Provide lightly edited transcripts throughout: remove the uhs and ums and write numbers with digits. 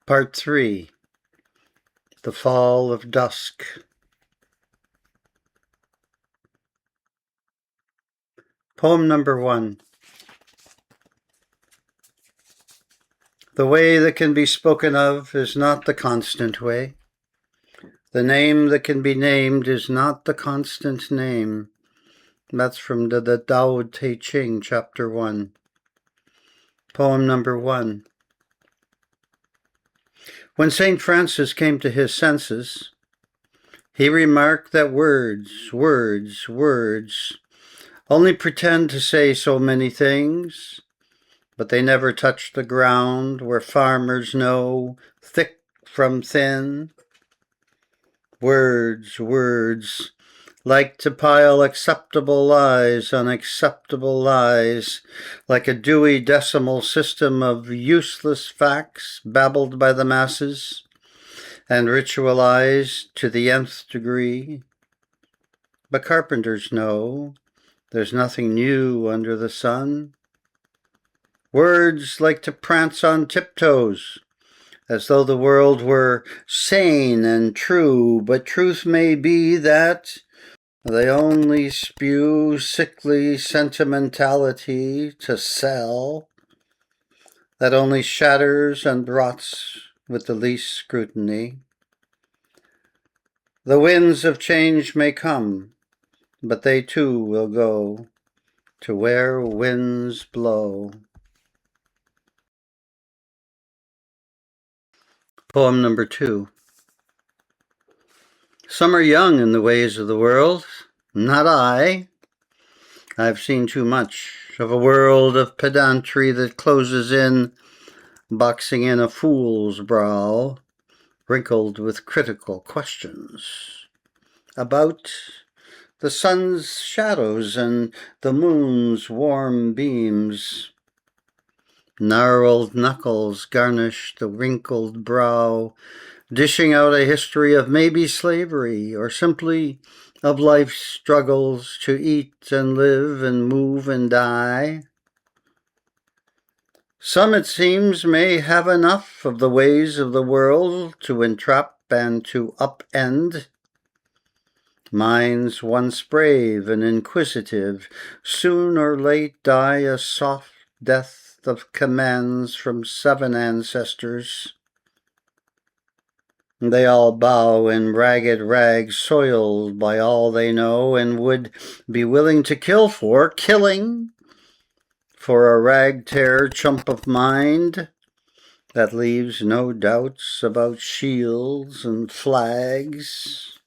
Part 3. The Fall of Dusk. Poem number 1. The way that can be spoken of is not the constant way. The name that can be named is not the constant name. That's from the Tao Te Ching, chapter 1. Poem number 1. When St. Francis came to his senses, he remarked that words only pretend to say so many things, but they never touch the ground where farmers know thick from thin. Words, like to pile acceptable lies on acceptable lies, like a dewy decimal system of useless facts babbled by the masses and ritualized to the nth degree. But carpenters know there's nothing new under the sun. Words like to prance on tiptoes, as though the world were sane and true, but truth may be that they only spew sickly sentimentality to sell, that only shatters and rots with the least scrutiny. The winds of change may come, but they too will go to where winds blow. Poem number 2. Some are young in the ways of the world, not I. I've seen too much of a world of pedantry that closes in, boxing in a fool's brow, wrinkled with critical questions about the sun's shadows and the moon's warm beams. Gnarled knuckles garnish the wrinkled brow, dishing out a history of maybe slavery, or simply of life's struggles to eat and live and move and die. Some, it seems, may have enough of the ways of the world to entrap and to upend. Minds once brave and inquisitive soon or late die a soft death of commands from 7 ancestors. They all bow in ragged rags soiled by all they know and would be willing to kill for, killing for a rag-tear chump of mind that leaves no doubts about shields and flags.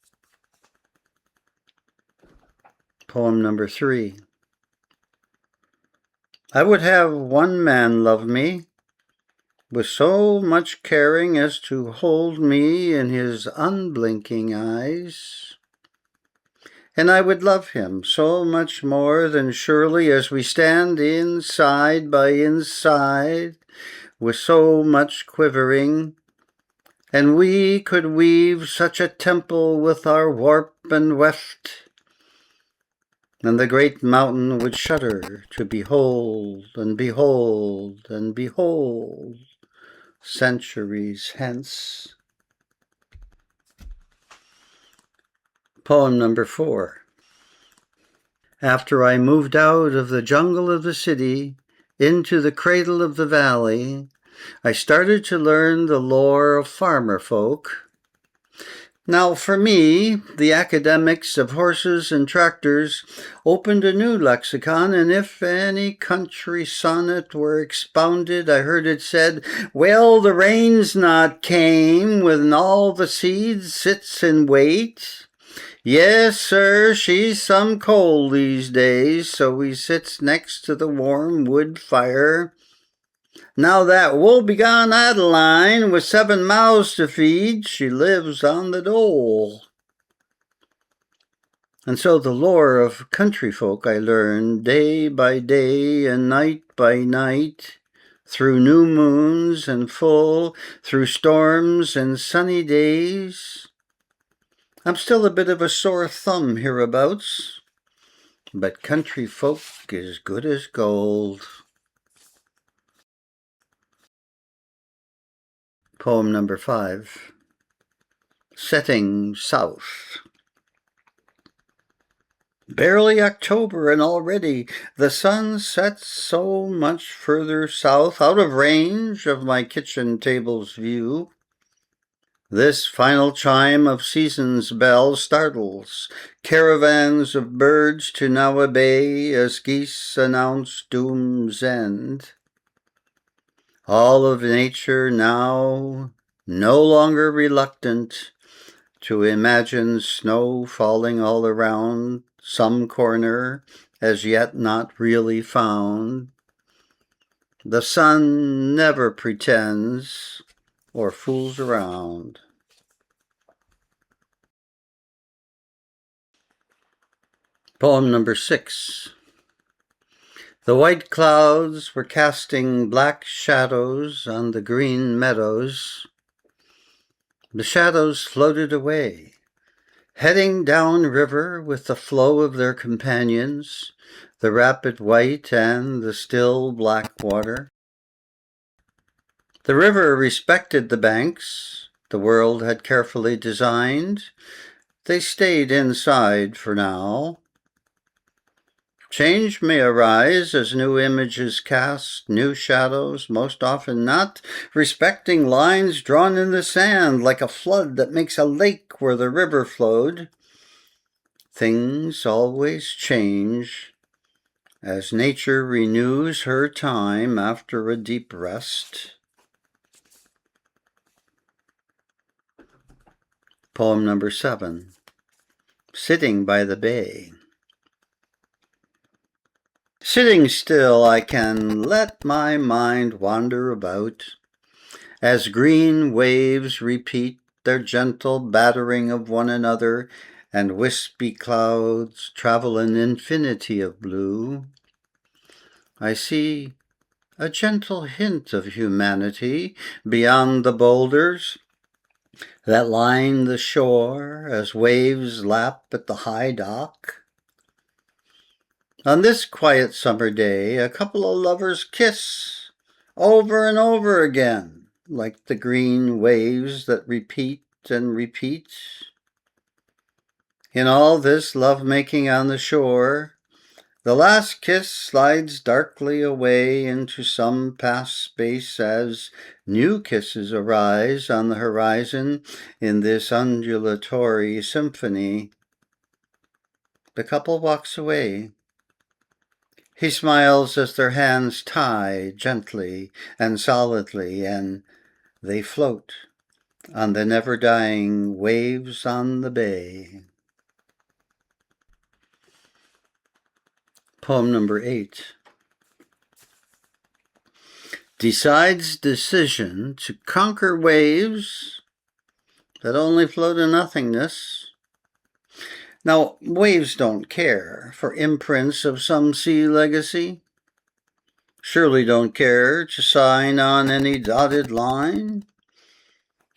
Poem number 3. I would have one man love me with so much caring as to hold me in his unblinking eyes. And I would love him so much more than surely as we stand inside by inside with so much quivering, and we could weave such a temple with our warp and weft, and the great mountain would shudder to behold and behold and behold centuries hence. Poem number 4. After I moved out of the jungle of the city into the cradle of the valley, I started to learn the lore of farmer folk. Now for me, the academics of horses and tractors opened a new lexicon, and if any country sonnet were expounded, I heard it said, well, the rain's not came when all the seeds sits in wait. Yes, sir, she's some cold these days, so we sits next to the warm wood fire. Now that woebegone Adeline, with 7 mouths to feed, she lives on the dole. And so the lore of country folk I learned day by day and night by night, through new moons and full, through storms and sunny days. I'm still a bit of a sore thumb hereabouts, but country folk is good as gold. Poem number 5. Setting South. Barely October, and already the sun sets so much further south, out of range of my kitchen table's view. This final chime of season's bell startles caravans of birds to now obey as geese announce doom's end. All of nature now no longer reluctant to imagine snow falling all around some corner as yet not really found. The sun never pretends or fools around. Poem number 6. The white clouds were casting black shadows on the green meadows. The shadows floated away, heading down river with the flow of their companions, the rapid white and the still black water. The river respected the banks the world had carefully designed. They stayed inside for now. Change may arise as new images cast new shadows, most often not respecting lines drawn in the sand, like a flood that makes a lake where the river flowed. Things always change as nature renews her time after a deep rest. Poem number 7. Sitting by the Bay. Sitting still, I can let my mind wander about, as green waves repeat their gentle battering of one another, and wispy clouds travel an infinity of blue. I see a gentle hint of humanity beyond the boulders that line the shore as waves lap at the high dock. On this quiet summer day, a couple of lovers kiss over and over again, like the green waves that repeat and repeat. In all this love-making on the shore, the last kiss slides darkly away into some past space as new kisses arise on the horizon in this undulatory symphony. The couple walks away. He smiles as their hands tie gently and solidly, and they float on the never-dying waves on the bay. Poem number 8. Decides decision to conquer waves that only float in nothingness. Now, waves don't care for imprints of some sea legacy. Surely don't care to sign on any dotted line,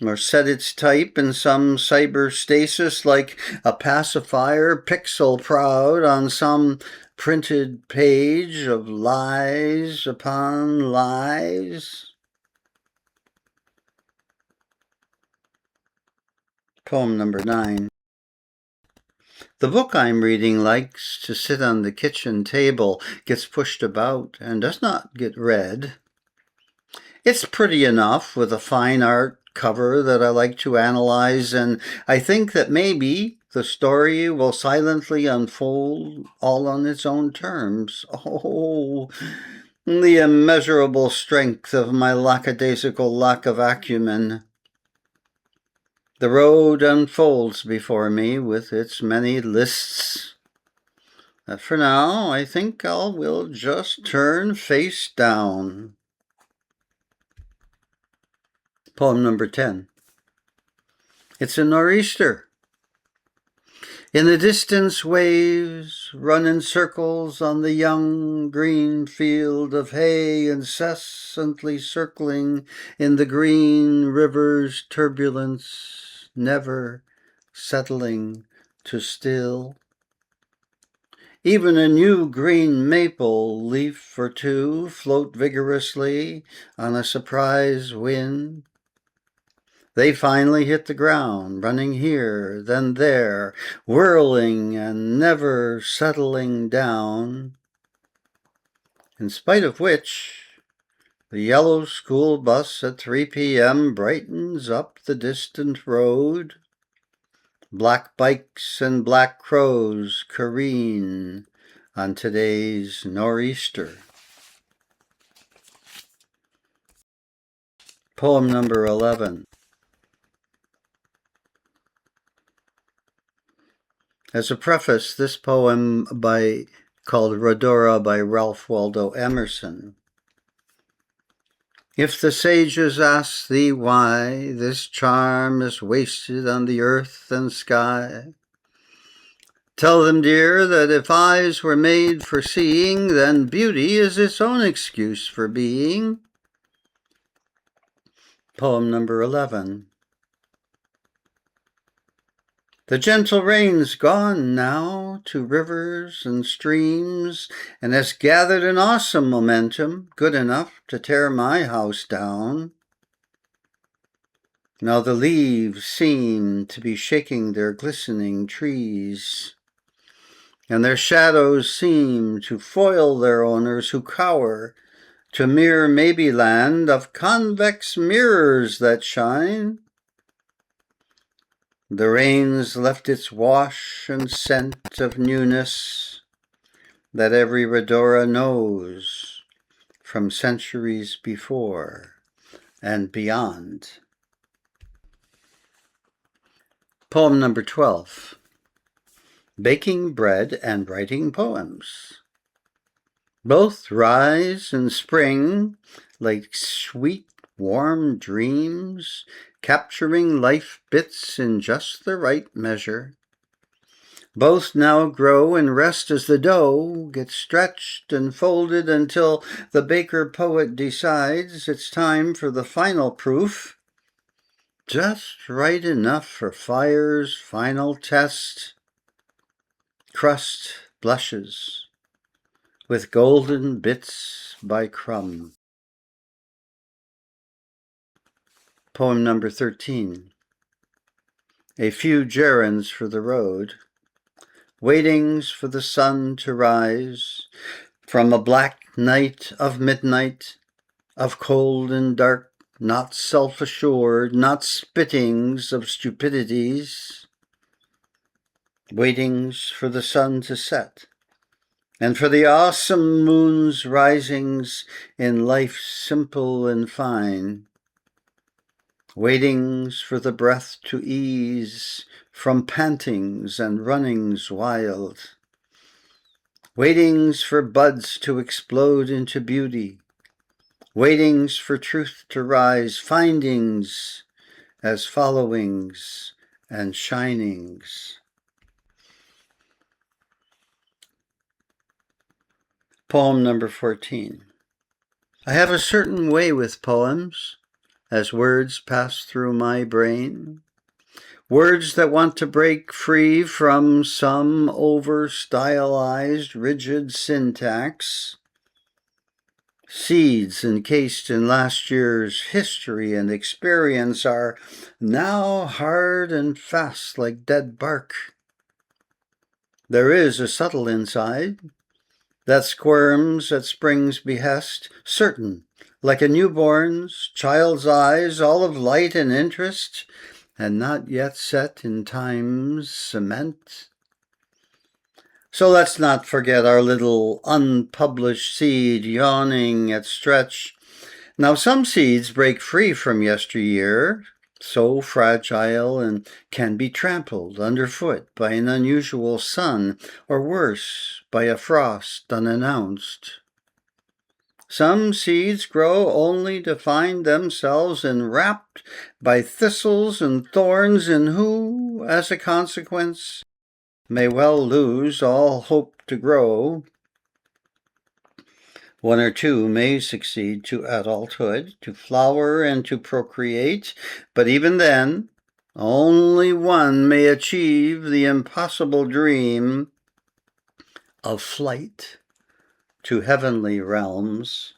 or set its type in some cyberstasis like a pacifier pixel proud on some printed page of lies upon lies. Poem number 9. The book I'm reading likes to sit on the kitchen table, gets pushed about, and does not get read. It's pretty enough with a fine art cover that I like to analyze, and I think that maybe the story will silently unfold all on its own terms. Oh, the immeasurable strength of my lackadaisical lack of acumen. The road unfolds before me with its many lists. For now, I think I will just turn face down. Poem number 10. It's a nor'easter. In the distance, waves run in circles on the young green field of hay, incessantly circling in the green river's turbulence, never settling to still. Even a new green maple leaf or two float vigorously on a surprise wind. They finally hit the ground, running here, then there, whirling and never settling down. In spite of which, the yellow school bus at 3 p.m. brightens up the distant road. Black bikes and black crows careen on today's nor'easter. Poem number 11. As a preface, this poem called Rhodora by Ralph Waldo Emerson. If the sages ask thee why this charm is wasted on the earth and sky, tell them, dear, that if eyes were made for seeing, then beauty is its own excuse for being. Poem number 11. The gentle rain's gone now to rivers and streams, and has gathered an awesome momentum, good enough to tear my house down. Now the leaves seem to be shaking their glistening trees, and their shadows seem to foil their owners who cower to mere maybe land of convex mirrors that shine. The rain's left its wash and scent of newness that every Rhodora knows from centuries before and beyond. Poem number 12. Baking bread and writing poems. Both rise in spring like sweet, warm dreams, capturing life bits in just the right measure. Both now grow and rest as the dough gets stretched and folded until the baker-poet decides it's time for the final proof. Just right enough for fire's final test. Crust blushes with golden bits by crumb. Poem number 13. A few gerunds for the road, waitings for the sun to rise from a black night of midnight, of cold and dark, not self-assured, not spittings of stupidities. Waitings for the sun to set, and for the awesome moon's risings in life simple and fine. Waitings for the breath to ease from pantings and runnings wild. Waitings for buds to explode into beauty. Waitings for truth to rise, findings as followings and shinings. Poem number 14. I have a certain way with poems as words pass through my brain, words that want to break free from some over-stylized, rigid syntax. Seeds encased in last year's history and experience are now hard and fast like dead bark. There is a subtle inside that squirms at spring's behest, certain, like a newborn's child's eyes, all of light and interest, and not yet set in time's cement. So let's not forget our little unpublished seed yawning at stretch. Now some seeds break free from yesteryear, so fragile and can be trampled underfoot by an unusual sun, or worse, by a frost unannounced. Some seeds grow only to find themselves enwrapped by thistles and thorns, and who, as a consequence, may well lose all hope to grow. One or two may succeed to adulthood, to flower and to procreate, but even then, only one may achieve the impossible dream of flight to heavenly realms.